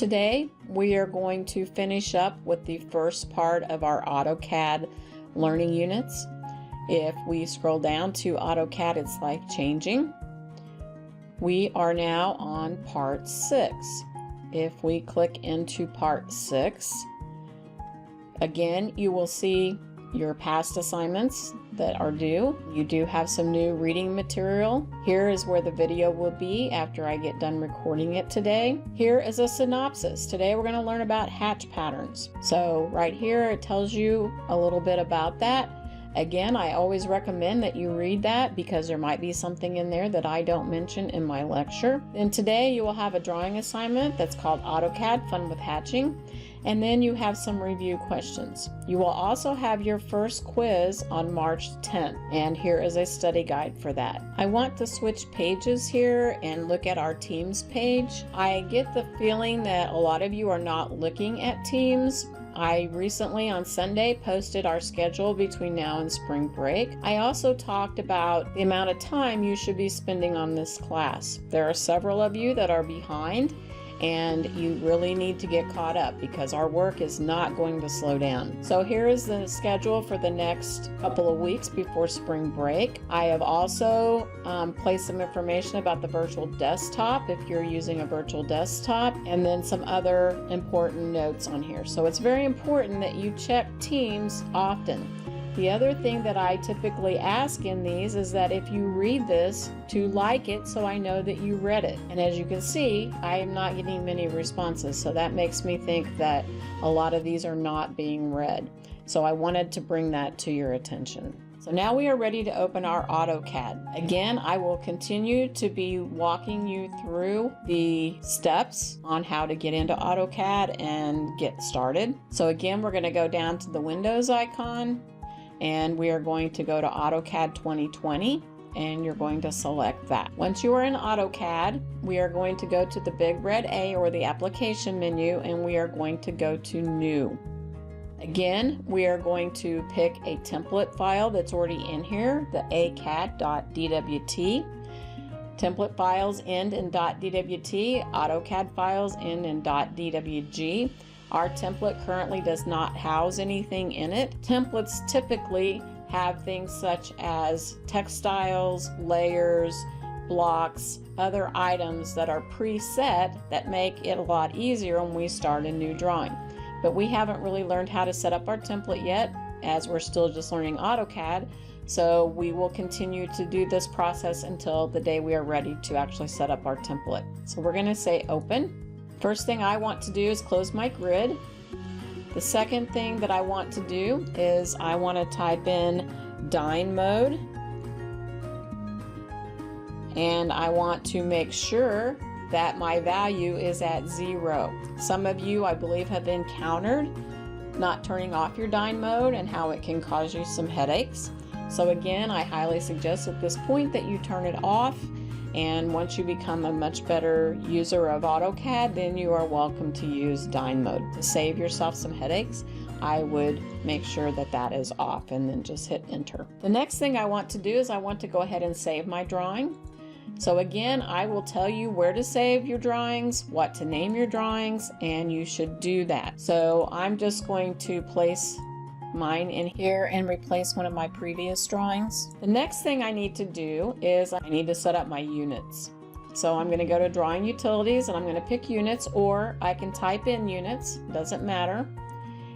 today we are going to finish up with the first part of our AutoCAD learning units. If we scroll down to AutoCAD, it's life-changing. We are now on part 6. If we click into part 6, again, you will see your past assignments that are due. You do have some new reading material. Here is where the video will be after I get done recording it today. Here is a synopsis. Today we're going to learn about hatch patterns. So right here it tells you a little bit about that. Again, I always recommend that you read that because there might be something in there that I don't mention in my lecture. And today you will have a drawing assignment that's called AutoCAD Fun with Hatching. And then you have some review questions. You will also have your first quiz on March 10th, and here is a study guide for that. I want to switch pages here and look at our Teams page. I get the feeling that a lot of you are not looking at Teams. I recently on Sunday posted our schedule between now and spring break. I also talked about the amount of time you should be spending on this class. There are several of you that are behind, and you really need to get caught up because our work is not going to slow down. So here is the schedule for the next couple of weeks before spring break. I have also placed some information about the virtual desktop if you're using a virtual desktop, and then some other important notes on here. So it's very important that you check Teams often. The other thing that I typically ask in these is that if you read this, to like it so I know that you read it. And as you can see, I am not getting many responses, so that makes me think that a lot of these are not being read. So I wanted to bring that to your attention. So now we are ready to open our AutoCAD. Again, I will continue to be walking you through the steps on how to get into AutoCAD and get started. So again, we're going to go down to the Windows icon, and we are going to go to AutoCAD 2020, and you're going to select that. Once you are in AutoCAD, we are going to go to the big red A or the application menu, and we are going to go to New. Again, we are going to pick a template file that's already in here, the acad.dwt. Template files end in .dwt, AutoCAD files end in .dwg. Our template currently does not house anything in it. Templates typically have things such as textiles, layers, blocks, other items that are preset that make it a lot easier when we start a new drawing. But we haven't really learned how to set up our template yet, as we're still just learning AutoCAD. So we will continue to do this process until the day we are ready to actually set up our template. So we're going to say open. First thing I want to do is close my grid. The second thing that I want to do is I want to type in Dyn mode, and I want to make sure that my value is at 0. Some of you, I believe, have encountered not turning off your Dyn mode and how it can cause you some headaches. So again, I highly suggest at this point that you turn it off. And once you become a much better user of AutoCAD, then you are welcome to use Dyn mode. To save yourself some headaches, I would make sure that that is off and then just hit enter. The next thing I want to do is I want to go ahead and save my drawing. So again, I will tell you where to save your drawings, what to name your drawings, and you should do that. So I'm just going to place mine in here and replace one of my previous drawings. The next thing I need to do is I need to set up my units. So I'm going to go to Drawing Utilities and I'm going to pick Units, or I can type in Units, doesn't matter.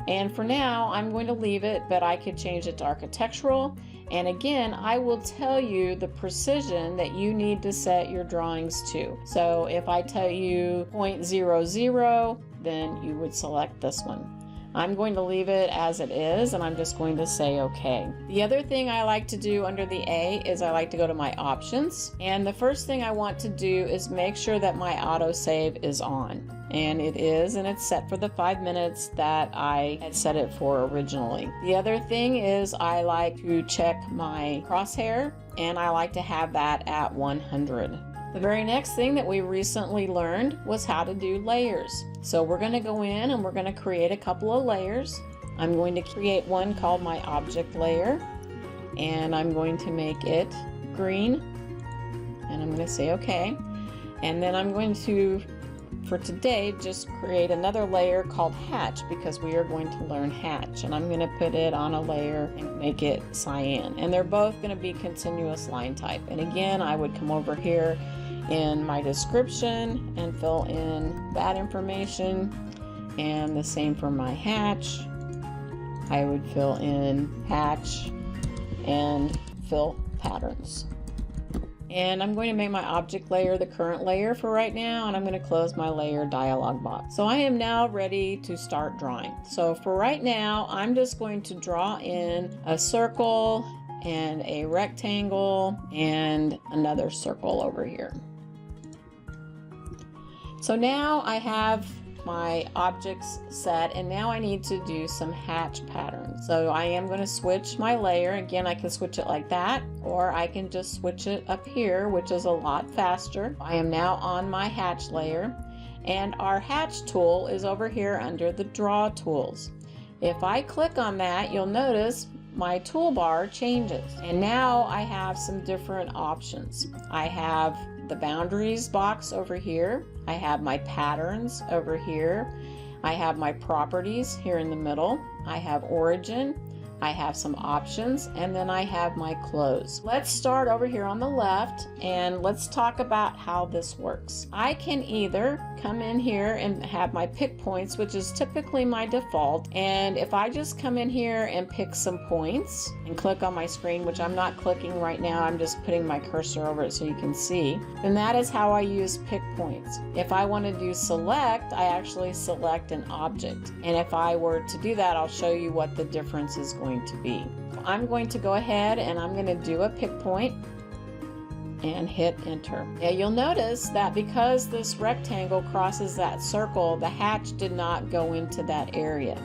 And for now, I'm going to leave it, but I could change it to Architectural. And again, I will tell you the precision that you need to set your drawings to. So if I tell you 0.00, then you would select this one. I'm going to leave it as it is, and I'm just going to say OK. The other thing I like to do under the A is I like to go to my options. And the first thing I want to do is make sure that my autosave is on. And it is, and it's set for the 5 minutes that I had set it for originally. The other thing is I like to check my crosshair, and I like to have that at 100. The very next thing that we recently learned was how to do layers. So we're going to go in and we're going to create a couple of layers. I'm going to create one called my object layer, and I'm going to make it green, and I'm going to say OK. And then I'm going to for today, just create another layer called hatch because we are going to learn hatch. And I'm going to put it on a layer and make it cyan. And they're both going to be continuous line type. And again, I would come over here in my description and fill in that information. And the same for my hatch. I would fill in hatch and fill patterns. And I'm going to make my object layer the current layer for right now, and I'm going to close my layer dialog box. So I am now ready to start drawing. So for right now, I'm just going to draw in a circle and a rectangle and another circle over here. So now I have my objects set, and now I need to do some hatch patterns. So I am going to switch my layer. Again, I can switch it like that, or I can just switch it up here, which is a lot faster. I am now on my hatch layer, and our hatch tool is over here under the draw tools. If I click on that, you'll notice my toolbar changes, and now I have some different options. I have the boundaries box over here. I have my patterns over here. I have my properties here in the middle. I have origin. I have some options, and then I have my close. Let's start over here on the left, and let's talk about how this works. I can either come in here and have my pick points, which is typically my default, and if I just come in here and pick some points and click on my screen, which I'm not clicking right now, I'm just putting my cursor over it so you can see, then that is how I use pick points. If I want to do select, I actually select an object, and if I were to do that, I'll show you what the difference is going to be. I'm going to go ahead and I'm going to do a pick point and hit enter. Yeah, you'll notice that because this rectangle crosses that circle, the hatch did not go into that area.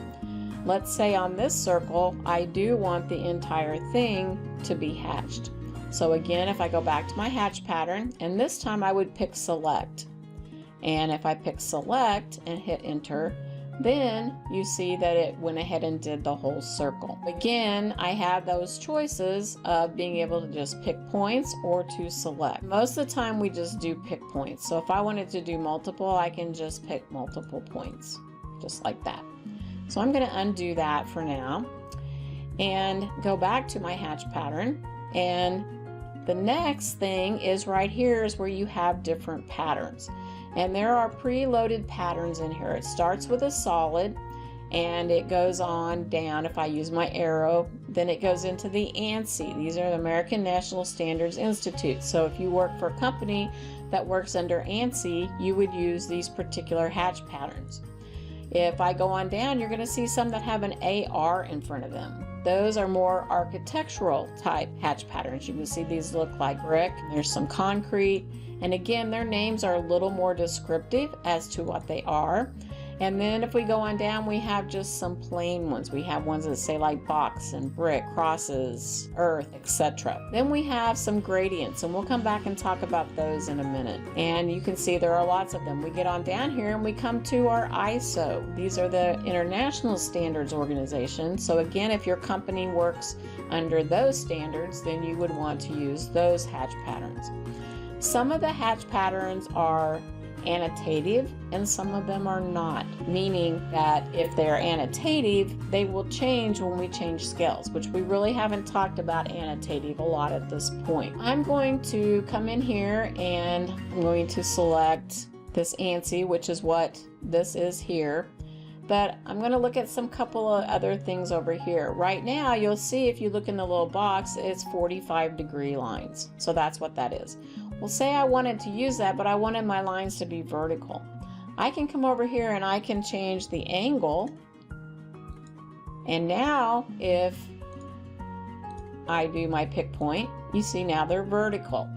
Let's say on this circle, I do want the entire thing to be hatched. So again, if I go back to my hatch pattern, and this time I would pick select. And if I pick select and hit enter, then you see that it went ahead and did the whole circle. Again, I have those choices of being able to just pick points or to select. Most of the time we just do pick points. So if I wanted to do multiple, I can just pick multiple points, just like that. So I'm going to undo that for now and go back to my hatch pattern. And the next thing is right here is where you have different patterns. And there are preloaded patterns in here. It starts with a solid and it goes on down. If I use my arrow, then it goes into the ANSI. These are the American National Standards Institute. So if you work for a company that works under ANSI, you would use these particular hatch patterns. If I go on down, you're going to see some that have an AR in front of them. Those are more architectural type hatch patterns. You can see these look like brick. There's some concrete. And again, their names are a little more descriptive as to what they are. And then if we go on down, we have just some plain ones. We have ones that say like box and brick, crosses, earth, etc. Then we have some gradients, and we'll come back and talk about those in a minute. And you can see there are lots of them. We get on down here and we come to our ISO. These are the International Standards Organization. So again, if your company works under those standards, then you would want to use those hatch patterns. Some of the hatch patterns are annotative and some of them are not, meaning that if they're annotative, they will change when we change scales, which we really haven't talked about annotative a lot at this point. I'm going to come in here and I'm going to select this ANSI, which is what this is here. But I'm going to look at some couple of other things over here. Right now, you'll see if you look in the little box, it's 45-degree lines. So that's what that is. Well, say I wanted to use that, but I wanted my lines to be vertical. I can come over here and I can change the angle. And now if I do my pick point, you see now they're vertical.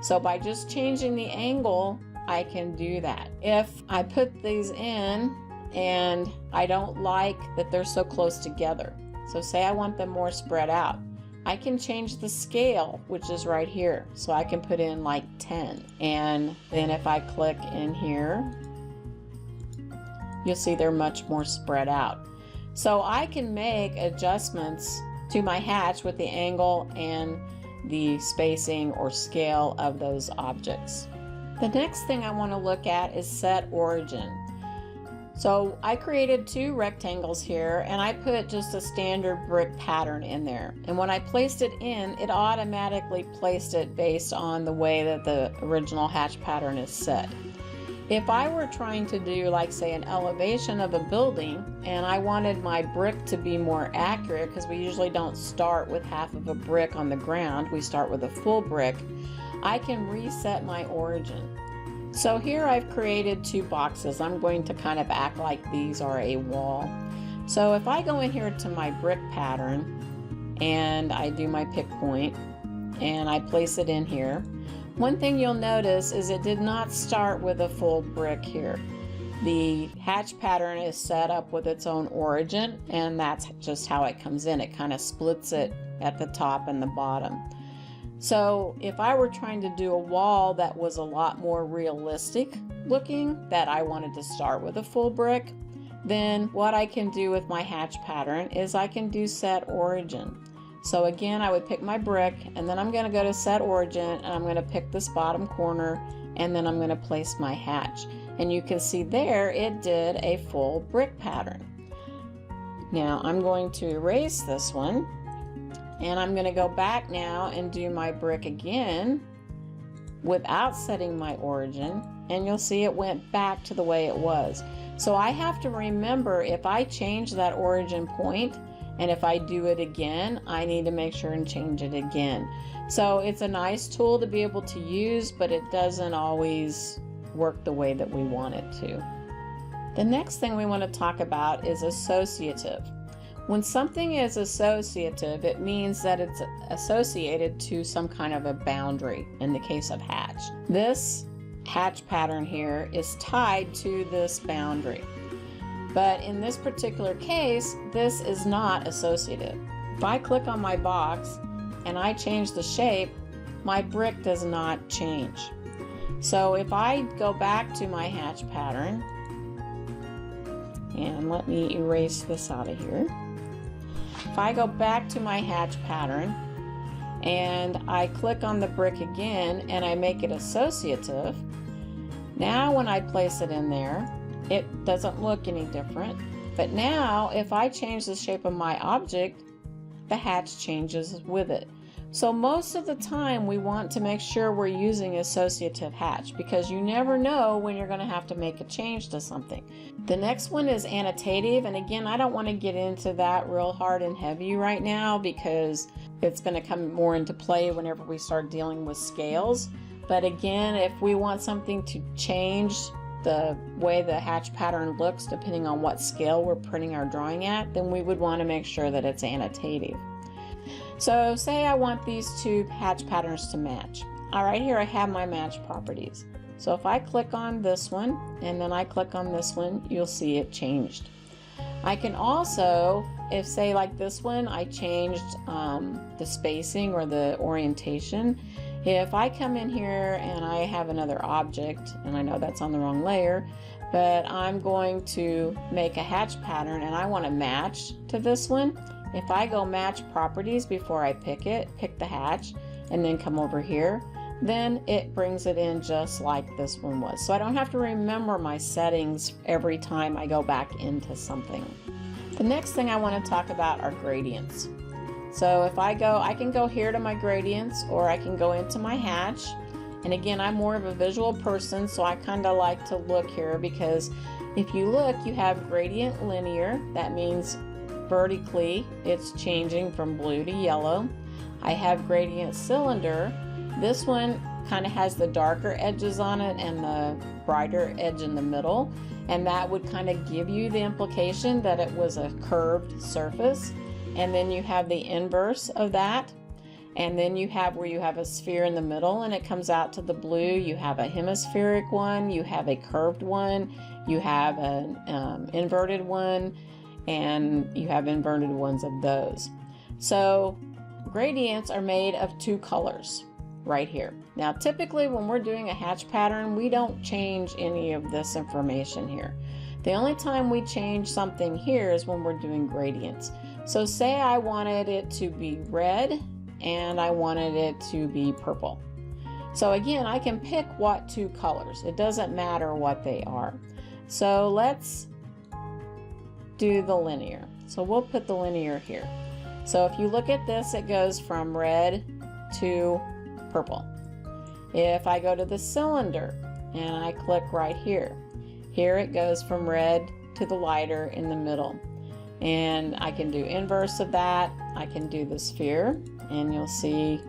So by just changing the angle, I can do that. If I put these in and I don't like that they're so close together, so say I want them more spread out, I can change the scale, which is right here. So I can put in like 10. And then if I click in here, you'll see they're much more spread out. So I can make adjustments to my hatch with the angle and the spacing or scale of those objects. The next thing I want to look at is set origin. So I created two rectangles here and I put just a standard brick pattern in there. And when I placed it in, it automatically placed it based on the way that the original hatch pattern is set. If I were trying to do, like, say, an elevation of a building and I wanted my brick to be more accurate, because we usually don't start with half of a brick on the ground, we start with a full brick, I can reset my origin. So here I've created two boxes. I'm going to kind of act like these are a wall. So if I go in here to my brick pattern and I do my pick point and I place it in here, one thing you'll notice is it did not start with a full brick here. The hatch pattern is set up with its own origin, and that's just how it comes in. It kind of splits it at the top and the bottom. So if I were trying to do a wall that was a lot more realistic looking, that I wanted to start with a full brick, then what I can do with my hatch pattern is I can do set origin. So again, I would pick my brick and then I'm going to go to set origin and I'm going to pick this bottom corner and then I'm going to place my hatch. And you can see there it did a full brick pattern. Now I'm going to erase this one. And I'm going to go back now and do my brick again without setting my origin, and you'll see it went back to the way it was. So I have to remember, if I change that origin point and if I do it again, I need to make sure and change it again. So it's a nice tool to be able to use, but it doesn't always work the way that we want it to. The next thing we want to talk about is associative. When something is associative, it means that it's associated to some kind of a boundary, in the case of hatch. This hatch pattern here is tied to this boundary. But in this particular case, this is not associative. If I click on my box and I change the shape, my brick does not change. So if I go back to my hatch pattern, and let me erase this out of here. If I go back to my hatch pattern and I click on the brick again and I make it associative, now when I place it in there, it doesn't look any different. But now if I change the shape of my object, the hatch changes with it. So most of the time we want to make sure we're using associative hatch, because you never know when you're going to have to make a change to something. The next one is annotative, and again, I don't want to get into that real hard and heavy right now because it's going to come more into play whenever we start dealing with scales. But again, if we want something to change the way the hatch pattern looks depending on what scale we're printing our drawing at, then we would want to make sure that it's annotative. So say I want these two hatch patterns to match. All right, here I have my match properties. So if I click on this one and then I click on this one, you'll see it changed. I can also, if say like this one, I changed the spacing or the orientation. If I come in here and I have another object, and I know that's on the wrong layer, but I'm going to make a hatch pattern and I want to match to this one. If I go match properties before I pick the hatch, and then come over here, then it brings it in just like this one was. So I don't have to remember my settings every time I go back into something. The next thing I want to talk about are gradients. So if I can go here to my gradients, or I can go into my hatch. And again, I'm more of a visual person, so I kind of like to look here, because if you look, you have gradient linear. That means vertically it's changing from blue to yellow. I have gradient cylinder. This one kind of has the darker edges on it and the brighter edge in the middle, and that would kind of give you the implication that it was a curved surface. And then you have the inverse of that, and then you have where you have a sphere in the middle and it comes out to the blue. You have a hemispheric one, you have a curved one, you have an inverted one, and you have inverted ones of those. So gradients are made of two colors right here. Now typically when we're doing a hatch pattern, we don't change any of this information here. The only time we change something here is when we're doing gradients. So say I wanted it to be red and I wanted it to be purple. So again, I can pick what 2 colors. It doesn't matter what they are. So let's do the linear. So we'll put the linear here. So if you look at this, it goes from red to purple. If I go to the cylinder and I click right here, it goes from red to the lighter in the middle. And I can do inverse of that. I can do the sphere, and you'll see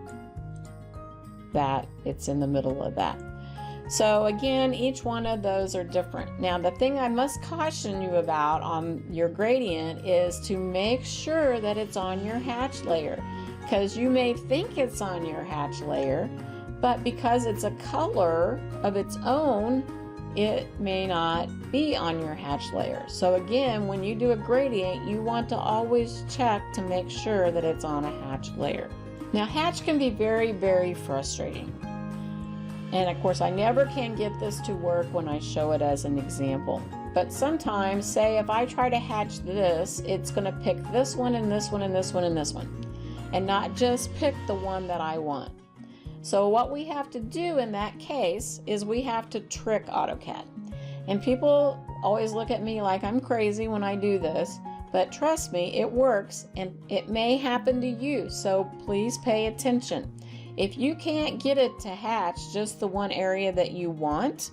that it's in the middle of that. So again, each one of those are different. Now, the thing I must caution you about on your gradient is to make sure that it's on your hatch layer, because you may think it's on your hatch layer, but because it's a color of its own, it may not be on your hatch layer. So again, when you do a gradient, you want to always check to make sure that it's on a hatch layer. Now, hatch can be very, very frustrating. And of course, I never can get this to work when I show it as an example. But sometimes, say if I try to hatch this, it's going to pick this one and this one and this one and this one, and not just pick the one that I want. So what we have to do in that case is we have to trick AutoCAD. And people always look at me like I'm crazy when I do this, but trust me, it works, and it may happen to you, so please pay attention. If you can't get it to hatch just the one area that you want,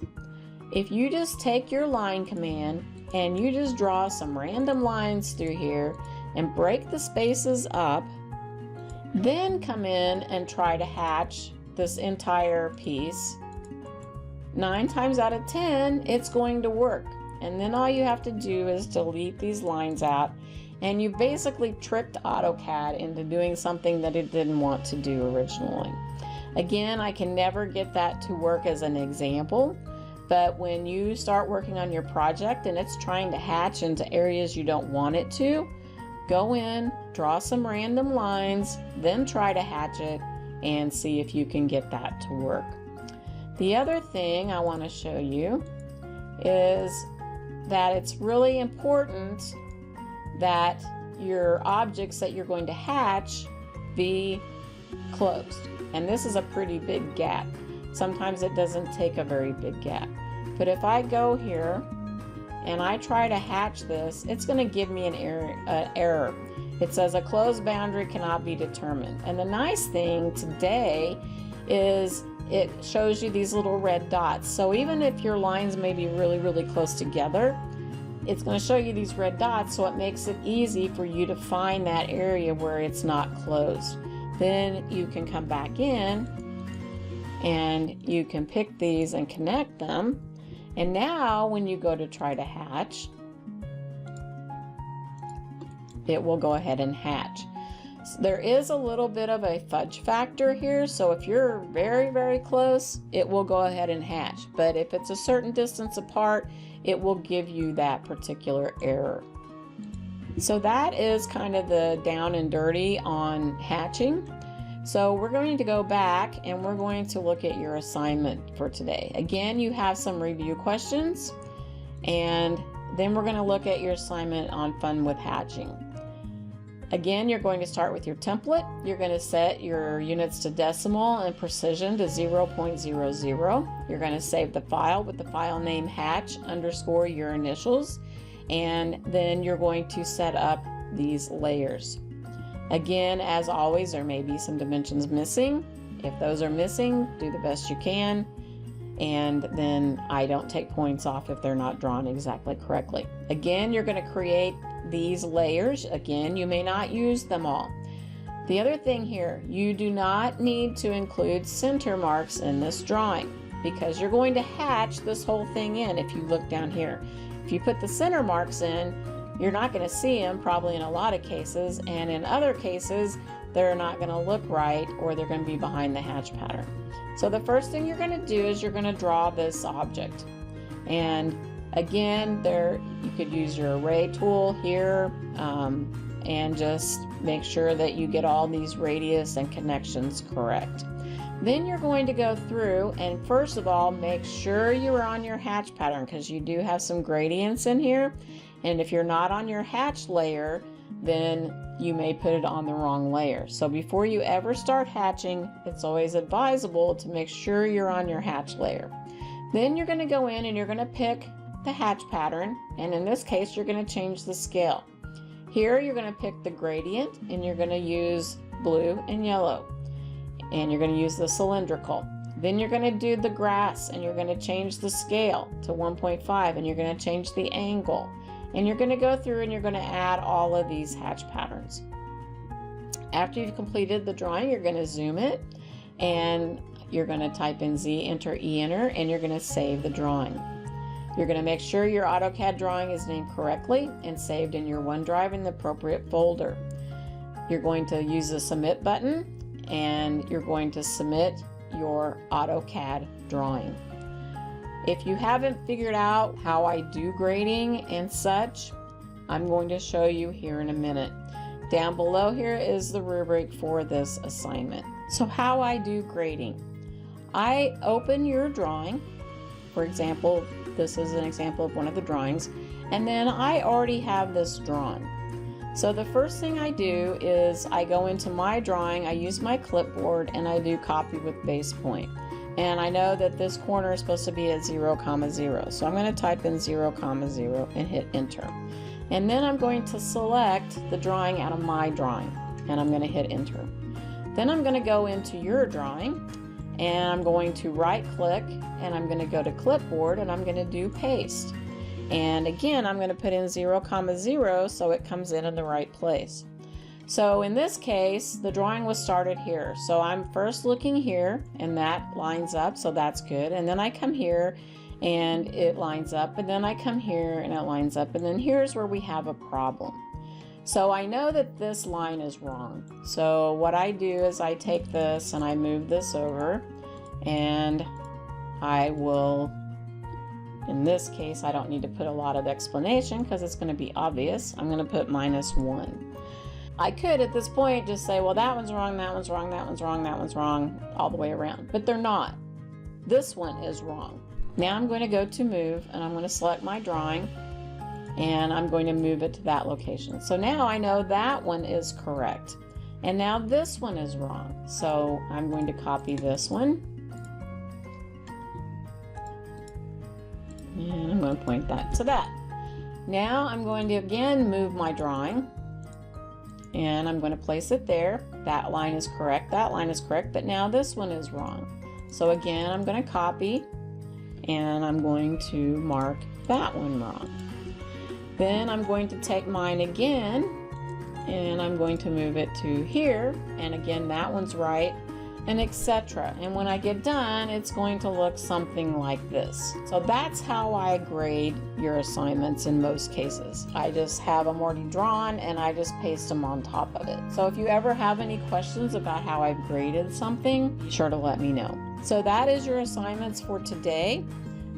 if you just take your line command and you just draw some random lines through here and break the spaces up, then come in and try to hatch this entire piece, 9 times out of 10, it's going to work. And then all you have to do is delete these lines out, and you basically tricked AutoCAD into doing something that it didn't want to do originally. Again, I can never get that to work as an example, but when you start working on your project and it's trying to hatch into areas you don't want it to, go in, draw some random lines, then try to hatch it and see if you can get that to work. The other thing I want to show you is that it's really important that your objects that you're going to hatch be closed. And this is a pretty big gap. Sometimes it doesn't take a very big gap. But if I go here and I try to hatch this, it's going to give me an error. It says a closed boundary cannot be determined. And the nice thing today is it shows you these little red dots. So even if your lines may be really, really close together, it's going to show you these red dots, so it makes it easy for you to find that area where it's not closed. Then you can come back in and you can pick these and connect them. And now when you go to try to hatch, it will go ahead and hatch. So there is a little bit of a fudge factor here, so if you're very, very close, it will go ahead and hatch. But if it's a certain distance apart, it will give you that particular error. So that is kind of the down and dirty on hatching. So we're going to go back and we're going to look at your assignment for today. Again, you have some review questions, and then we're going to look at your assignment on fun with hatching. Again, you're going to start with your template. You're going to set your units to decimal and precision to 0.00. You're going to save the file with the file name hatch _ your initials, and then you're going to set up these layers. Again, as always, there may be some dimensions missing. If those are missing, do the best you can, and then I don't take points off if they're not drawn exactly correctly. Again, you're going to create these layers. Again, you may not use them all. The other thing here, you do not need to include center marks in this drawing because you're going to hatch this whole thing in. If you look down here, if you put the center marks in, you're not going to see them probably in a lot of cases, and in other cases they're not going to look right, or they're going to be behind the hatch pattern. So the first thing you're going to do is you're going to draw this object, and again, there you could use your array tool here and just make sure that you get all these radius and connections correct. Then you're going to go through and first of all make sure you're on your hatch pattern, because you do have some gradients in here, and if you're not on your hatch layer, then you may put it on the wrong layer. So before you ever start hatching, it's always advisable to make sure you're on your hatch layer. Then you're going to go in and you're going to pick the hatch pattern, and in this case you're going to change the scale. Here you're going to pick the gradient and you're going to use blue and yellow, and you're going to use the cylindrical. Then you're going to do the grass and you're going to change the scale to 1.5, and you're going to change the angle, and you're going to go through and you're going to add all of these hatch patterns. After you've completed the drawing, you're going to zoom it and you're going to type in Z, enter, E, enter, and you're going to save the drawing. You're going to make sure your AutoCAD drawing is named correctly and saved in your OneDrive in the appropriate folder. You're going to use the submit button and you're going to submit your AutoCAD drawing. If you haven't figured out how I do grading and such, I'm going to show you here in a minute. Down below here is the rubric for this assignment. So how I do grading. I open your drawing. For example, this is an example of one of the drawings, and then I already have this drawn. So the first thing I do is I go into my drawing, I use my clipboard, and I do copy with base point. And I know that this corner is supposed to be at 0, 0. So I'm going to type in 0, 0 and hit enter. And then I'm going to select the drawing out of my drawing, and I'm going to hit enter. Then I'm going to go into your drawing, and I'm going to right click, and I'm going to go to clipboard, and I'm going to do paste. And again, I'm going to put in 0, 0 so it comes in the right place. So in this case, the drawing was started here. So I'm first looking here, and that lines up, so that's good. And then I come here and it lines up, and then I come here and it lines up, and then here's where we have a problem. So I know that this line is wrong. So what I do is I take this and I move this over, and I will, in this case, I don't need to put a lot of explanation because it's going to be obvious. I'm going to put -1. I could at this point just say, well, that one's wrong, that one's wrong, that one's wrong, that one's wrong, all the way around. But they're not. This one is wrong. Now I'm going to go to move, and I'm going to select my drawing, and I'm going to move it to that location. So now I know that one is correct. And now this one is wrong. So I'm going to copy this one. And I'm going to point that to that. Now I'm going to again move my drawing, and I'm going to place it there. That line is correct, that line is correct, but now this one is wrong. So again, I'm going to copy, and I'm going to mark that one wrong. Then I'm going to take mine again, and I'm going to move it to here, and again that one's right, and etc. And when I get done, it's going to look something like this. So that's how I grade your assignments in most cases. I just have them already drawn and I just paste them on top of it. So if you ever have any questions about how I've graded something, be sure to let me know. So that is your assignments for today.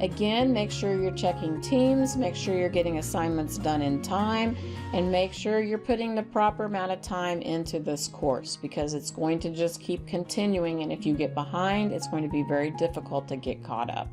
Again, make sure you're checking teams, make sure you're getting assignments done in time, and make sure you're putting the proper amount of time into this course, because it's going to just keep continuing, and if you get behind, it's going to be very difficult to get caught up.